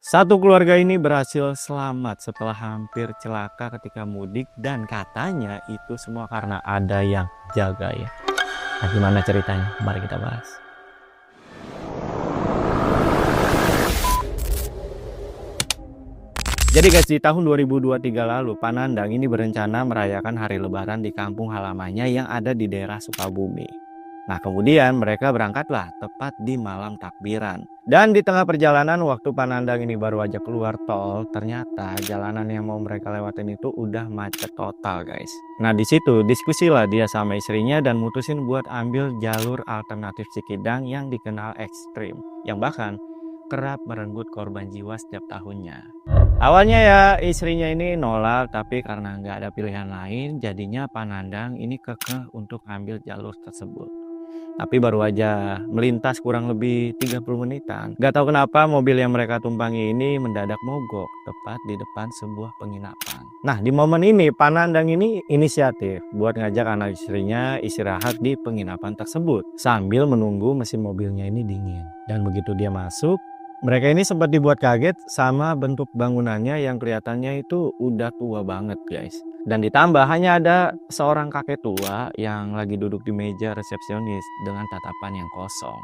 Satu keluarga ini berhasil selamat setelah hampir celaka ketika mudik dan katanya itu semua karena ada yang jaga ya. Nah, gimana ceritanya? Mari kita bahas. Jadi guys, di tahun 2023 lalu, Panandang ini berencana merayakan hari lebaran di kampung halamannya yang ada di daerah Sukabumi. Nah, kemudian mereka berangkatlah tepat di malam takbiran. Dan di tengah perjalanan waktu Panandang ini baru aja keluar tol, ternyata jalanan yang mau mereka lewatin itu udah macet total, guys. Nah, di situ diskusilah dia sama istrinya dan mutusin buat ambil jalur alternatif Cikidang yang dikenal ekstrim, yang bahkan kerap merenggut korban jiwa setiap tahunnya. Awalnya ya istrinya ini nolak, tapi karena nggak ada pilihan lain, jadinya Panandang ini kekeh untuk ambil jalur tersebut. Tapi baru aja melintas kurang lebih 30 menitan. Gak tahu kenapa mobil yang mereka tumpangi ini mendadak mogok tepat di depan sebuah penginapan. Nah, di momen ini Panandang ini inisiatif buat ngajak anak istrinya istirahat di penginapan tersebut sambil menunggu mesin mobilnya ini dingin. Dan begitu dia masuk, mereka ini sempat dibuat kaget sama bentuk bangunannya yang kelihatannya itu udah tua banget, guys. Dan ditambah hanya ada seorang kakek tua yang lagi duduk di meja resepsionis dengan tatapan yang kosong.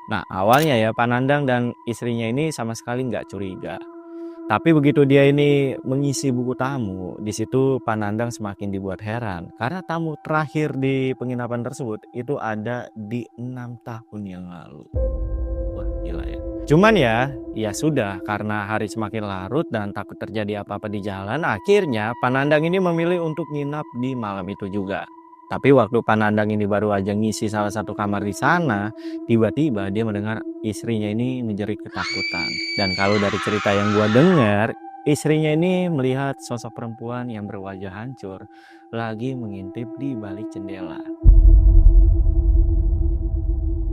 Nah, awalnya ya Panandang dan istrinya ini sama sekali nggak curiga. Tapi begitu dia ini mengisi buku tamu, di situ Panandang semakin dibuat heran. Karena tamu terakhir di penginapan tersebut itu ada di 6 tahun yang lalu. Wah, gila ya. Cuman ya sudah, karena hari semakin larut dan takut terjadi apa-apa di jalan, akhirnya Panandang ini memilih untuk nginap di malam itu juga. Tapi waktu Panandang ini baru aja ngisi salah satu kamar di sana, tiba-tiba dia mendengar istrinya ini menjerit ketakutan. Dan kalau dari cerita yang gua dengar, istrinya ini melihat sosok perempuan yang berwajah hancur lagi mengintip di balik jendela.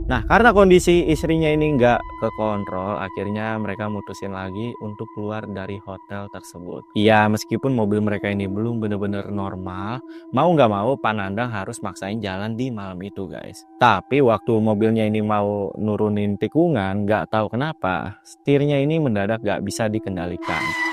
Nah, karena kondisi istrinya ini nggak kekontrol, akhirnya mereka mutusin lagi untuk keluar dari hotel tersebut. Ya, meskipun mobil mereka ini belum bener-bener normal, mau nggak mau Panandang harus maksain jalan di malam itu, guys. Tapi waktu mobilnya ini mau nurunin tikungan, nggak tahu kenapa, setirnya ini mendadak nggak bisa dikendalikan.